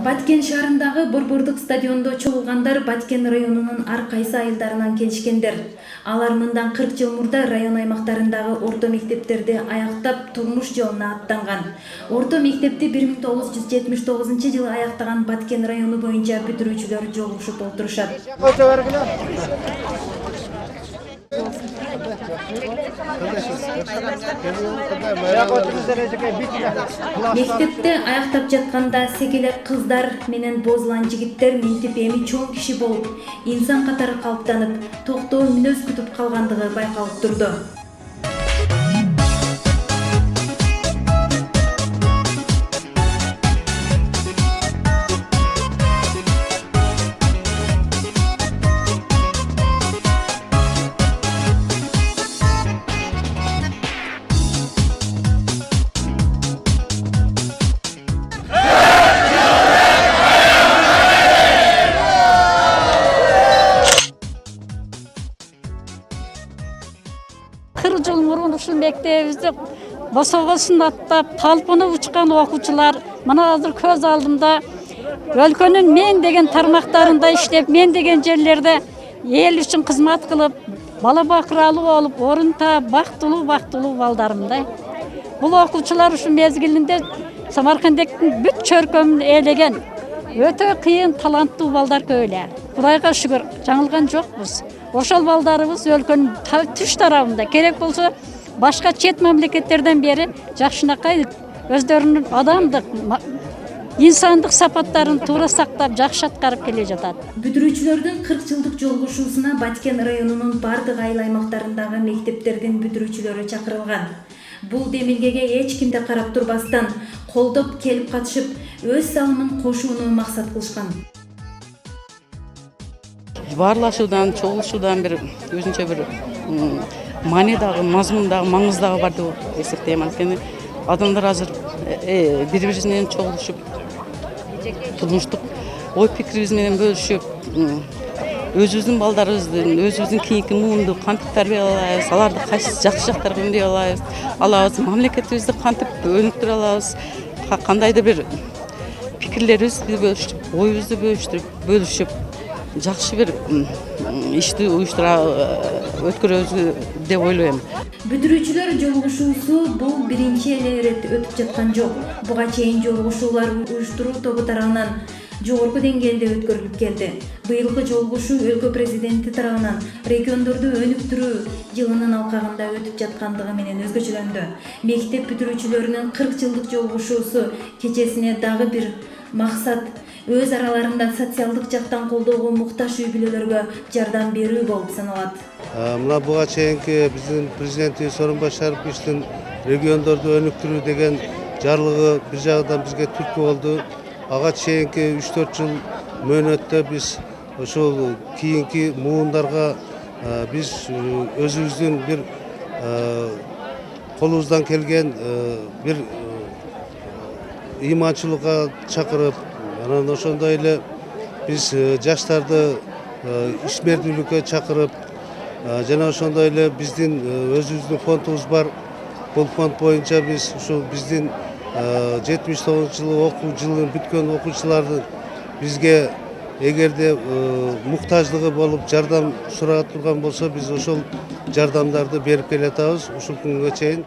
Баткен шаарындагы Борбордук стадиондо чогулгандар Баткен районунун ар кайсы айылдарынан келишкендер. Алар мындан 40 жыл мурда район аймактарындагы орто мектептерди аяктап турмуш жолуна аттанган. Орто мектепти 1979-жылы аяктаган Баткен району боюнча бүтүрүүчүлөр жолугушуп олтурушат. Мектепте аяктап жатканда секелек кыздар менен бозулан жигиттер мынтип эми чоң киши болуп, инсан катары калыптанып, токтоо мүнөз күтүп калгандыгы байкалып турду. Жыл мурун ушул мектебибизди босогосун аттап, талпынып учкан окуучулар мына азыр көз алдымда өлкөнүн мен деген тармактарында иштеп, мен деген жерлерде эл үчүн кызмат кылып, бала бакыралуу болуп, орун таап, бактылуу балдарымдай. Бул окуучулар ушул мезгилинде Самаркандектин бүт чөркөмүн ээлеген өтө кыйын таланттуу балдар көп эле. Кудайга шүгүр, жаңылган жокпуз. Ошол балдарыбыз өлкөнүн түш тарабында керек болсо башка чет мамлекеттерден бери жакшынакай өздөрүнүн адамдык, инсандык сапаттарын туура сактап, жакшы аткарып келе жатат. Бүтүрүүчүлөрдүн 40 жылдык жолугушуусуна Баткен районунун бардык айыл аймактарындагы мектептердин бүтүрүүчүлөрү чакырылган. Бул демилгеге эч кимде карап турбастан колдоп келип катышып, өз салымын кошууну максат кылышкан. Баарлашуудан, чогулушуудан бир өзүнчө бир маанидагы, мазмундагы, маңыздагы бар деп эсептейм. Анткени адамдар азыр бири-бири менен чогулушуп, турмуштук ой пикирибиз менен бөлүшүп, өзүбүздүн балдарыбыздын, өзүбүздүн кийинки муунду кантип тарбиялайбыз, аларды кайсы жакшы жактарга үндөй алабыз, мамлекетибизди кантип өнүктүрө алабыз, кандайдыр бир пикирлерибизди бөлүшүп, оюбузду бөлүшүп, жакшы бир ишти уюштура өткөрөбүз деп ойлойм. Бүтүрүүчүлөр жолугушуусу бул биринчи эле ирет өтүп жаткан жок. Буга чейин жолугушуулар уюштуруу тобу тарабынан жогорку деңгээлде өткөрүлүп келди. Быйылкы жолугушуу өлкө президенти тарабынан региондорду өнүктүрүү жылынын алкагында өтүп жаткандыгы менен өзгөчөлөндү. Мектеп бүтүрүүчүлөрүнүн 40 жылдык жолугушуусу кечесине дагы бир максат өз араларында социалдык жактан колдоого муктаж үй бүлөлөргө жардам берүү болуп саналат. Мына буга чейинки биздин президентибиз Сооронбай Башаровичтин региондорду өнүктүрүү деген жарлыгы бир жагынан бизге түрткү болду. Ага чейинки 3-4 жыл мөөнөттө биз ошол кийинки муундарга биз өзүбүздүн бир колубуздан келген бир ыйманчылыкка чакырып, анан ошондой эле биз жаштарды ишмердүүлүккө чакырып, жана ошондой эле биздин өзүбүздүн фондубуз бар. Бул фонд боюнча биз ушул биздин 79-жылы окуу жылын бүткөн окуучулардын бизге эгерде муктаждыгы болуп жардам сурап турган болсо, биз ошол жардамдарды берип келатабыз ушул күнгө чейин.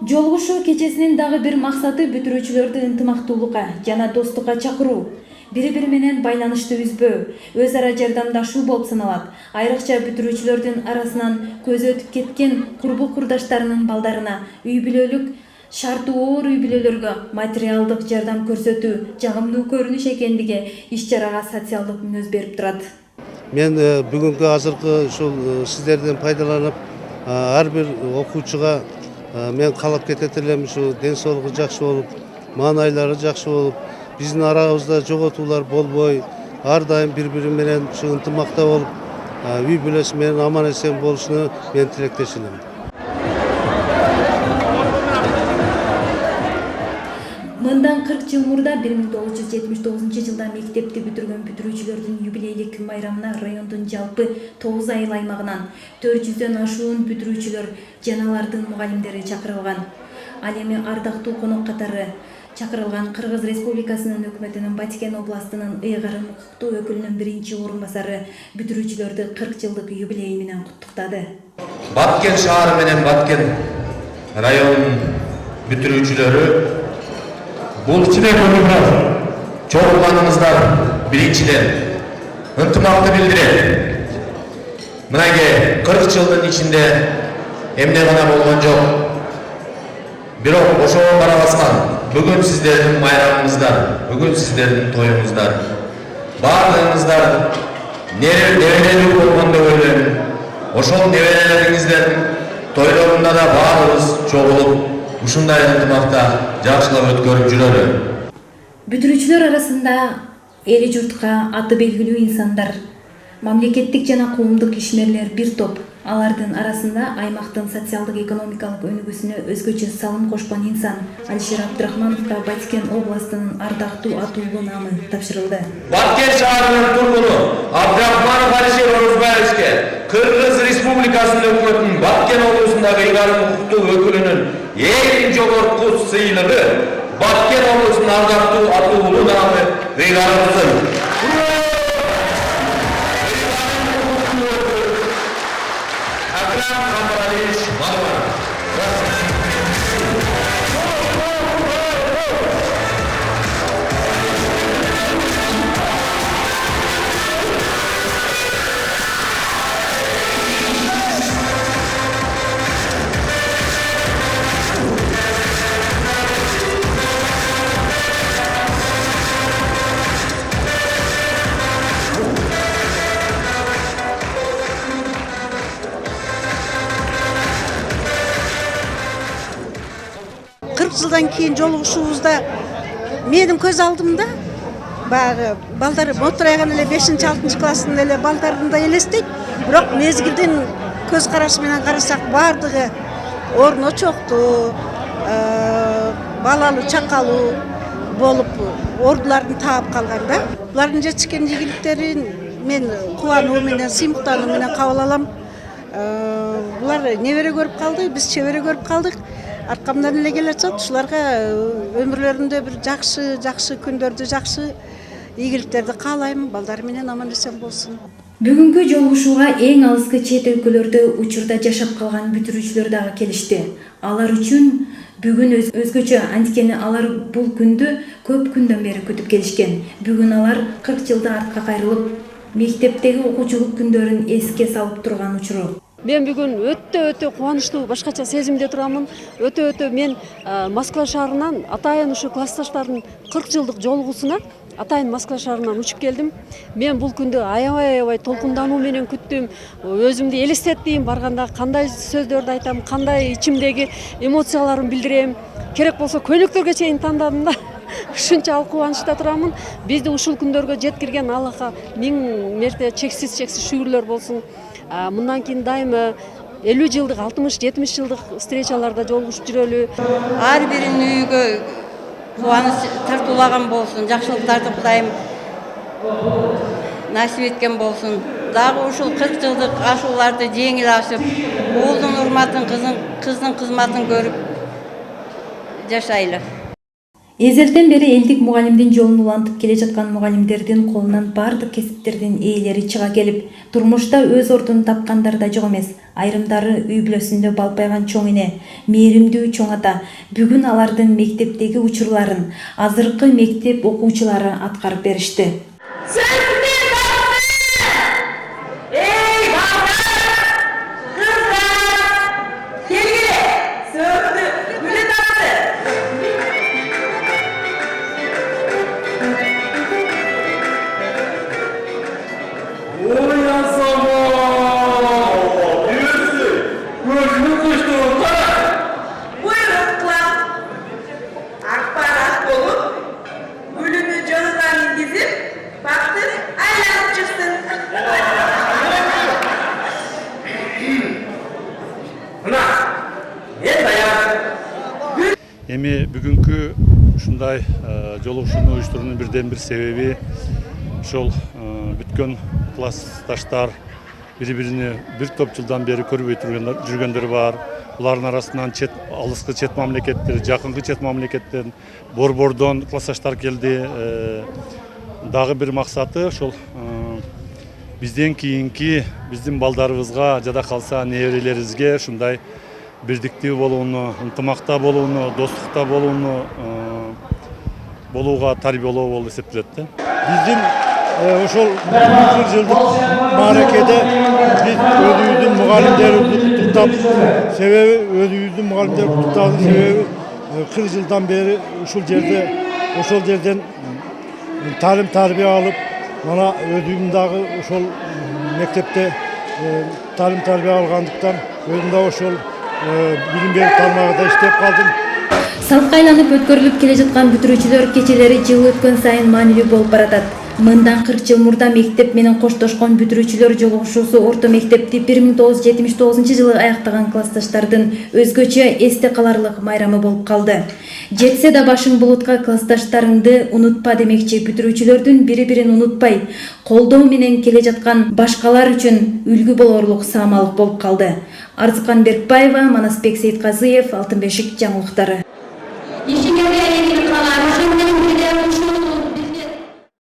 Жолугушуу кечесинин дагы бир максаты бүтүрүүчүлөрдү ынтымактуулукка жана достукка чакыруу, бири-бири менен байланышты үзбөө, өз ара жардамдашуу болуп саналат. Айрыкча бүтүрүүчүлөрдүн арасынан көзү өтүп кеткен курбу курдаштарынын балдарына үй бүлөлүк шарты оор үй бүлөлөргө материалдык жардам көрсөтүү жагымдуу көрүнүш экендиги иш-чарага социалдык мүнөз берип турат. Мен бүгүнкү азыркы ушул сиздерден пайдаланып, ар бир окуучуга мен каалап кетет элем, ушу ден соолугу жакшы болуп, маанайлары жакшы болуп, биздин арабызда жоготуулар болбой, ар дайым бири-бири менен ушу ынтымакта болуп, үй бүлөсү менен аман эсен болушуну мен тилектешилим. Мындан 40 жыл мурда 1979-жылда мектепти бүтүргөн бүтүрүүчүлөрдүн юбилейлик майрамына райондун жалпы 9 айыл аймагынан 400дөн ашуун бүтүрүүчүлөр жана алардын мугалимдери чакырылган. Ал эми ардактуу конок катары Чакырылган Кыргыз Республикасынын өкмөтүнүн Баткен областынын ыйгарым укуктуу өкүлүнүн биринчи орун басары бүтүрүүчүлөрдү 40 жылдык юбилей менен куттуктады. Баткен шаары менен Баткен районунун бүтүрүүчүлөрү бул чогулганыңыздар биринчиден ынтымакты билдирет. Мынайге 40 жылдын ичинде эмне гана болгон жок. Бирок ошого карабастан бүгүн сиздердин майрамыңыздар, бүгүн сиздердин тоюңуздар. Баардыгыңыздар неберелүү болгон деп ойлойм. Ошол неберелериңиздердин тойлорунда да баарыбыз чогулуп, ушундай ынтымакта жакшылап өткөрүп жүрөлү. Бүтүрүүчүлөр арасында эли журтка аты белгилүү инсандар, мамлекеттик жана коомдук ишмерлер бир топ. Алардын арасында аймактын социалдык экономикалык өнүгүүсүнө өзгөчө салым кошкон инсан Алишер Абдрахмановго Баткен областынын ардактуу атуулу наамы тапшырылды. Баткен шаарынын тургуну Абдрахманов Алишер Орозбаевичке Кыргыз Республикасынын өкмөтүнүн Баткен облусундагы ыйгарым укуктуу өкүлүнүн эң жогорку сыйлыгы Баткен облусунун ардактуу атуулу наамы ыйгарылсын. Жылдан кейін жолугушуубузда менин көз алдымда баягы балдар моторайган эле 5-6 класстын эле балдарында элестейт. Бирок мезгилдин көз карашы менен карасак баардыгы орун очоктуу, балалуу, чакалуу болуп ордуларын таап калган да. Булардын жетишкен ийгиликтерин мен кубануу менен, сыймыктануу менен кабыл алам. Булар небере көрүп калды, биз чебере көрүп калдык. Аркамдан эле келе жатат. Ушуларга өмүрлөрүндө бир жакшы күндөрдү, жакшы ийгиликтерди каалайм. Балдар менен аман эсен болсун. Бүгүнкү жолугушууга эң алыскы чет өлкөлөрдө учурда жашап калган бүтүрүүчүлөр дагы келишти. Алар үчүн бүгүн өзгөчө, анткени алар бул күндү көп күндөн бери күтүп келишкен. Бүгүн алар 40 жылды артка кайрылып, мектептеги окуучулук күндөрүн эске салып турган учуру. Мен бүгүн өтө кубанычтуу, башкача сезимде турамын. Өтө мен Москва шаарынан атайын ушу классташтардын 40 жылдык жолугуусуна атайын Москва шаарынан учуп келдим. Мен бул күндү аябай толкундануу менен күттүм. Өзүмдү элестеттим, барганда кандай сөздөрдү айтам, кандай ичимдеги эмоцияларымды билдирем. Керек болсо көйлөктөргө чейин тандадым да. Ушунчалык кубанычта турамын. Бизди ушул күндөргө жеткирген Аллахка миң мерте чексиз шүгүрлөр болсун. Мындан кийин дайыма 50 жылдык, 60-70 жылдык встречаларда жолугушуп жүрөлү. Ар биринин үйгө кубаныч тартуулаган болсун, жакшылыктарды Кудайым насип эткен болсун. Дагы ушул 40 жылдык ашууларды жеңил ашып, уулдун урматын, кыздын кызматын көрүп жашайлы. Эзелден бери элдик мугалимдин жолун улантып келе жаткан мугалимдердин колунан бардык кесиптердин ээлери чыга келип, турмушта өз ордун тапкандар да жок эмес. Айрымдары үй бүлөсүндө балпайган чоң эне, мээримдүү чоң ата. Бүгүн алардын мектептеги учурларын азыркы мектеп окуучулары аткарып беришти. Эми бүгүнкү ушундай жолугушууну уюштуруунун бирден бир себеби ошол бүткөн классташтар бири-бирини бир топ жылдан бери көрбөй жүргөндөр бар. Булардын арасынан алыскы чет мамлекеттер, жакынкы чет мамлекеттерден борбордон классташтар келди. Дагы бир максаты ошол бизден кийинки биздин балдарыбызга жада калса неберелерибизге ушундай бирдиктүү болууну, ынтымакта болууну, достукта болууга тарбиялоо болуп эсептелет да. Биздин ошол 40 жылдык мааракеде биз өзүбүздүн мугалимдерибизди куттуктап, себеби өзүбүздүн мугалимдерди куттуктаудун себеби 40 жылдан бери ушул жерден талим тарбия алып, мана өзүм дагы ошол мектепте талим тарбия алгандыктан өзүм да ошол билим берүү тармагында иштеп калдым. Салтка айланып өткөрүлүп келе жаткан бүтүрүүчүлөр кечелери жыл өткөн сайын маанилүү болуп баратат. Мындан 40 жыл мурда мектеп менен коштошкон бүтүрүүчүлөр жолугушуусу орто мектепти 1979 жылы аяктаган классташтардын өзгөчө эсте каларлык майрамы болуп калды. Жетсе да башың булутка классташтарыңды унутпа демекчи бүтүрүүчүлөрдүн бири-бирин унутпай, колдоо менен келе жаткан башкалар үчүн үлгү болорлук саамалык болуп калды. Арзыкан Беркбаева, Манасбек Сейитказыев, Алтын бешик жаңылыктары.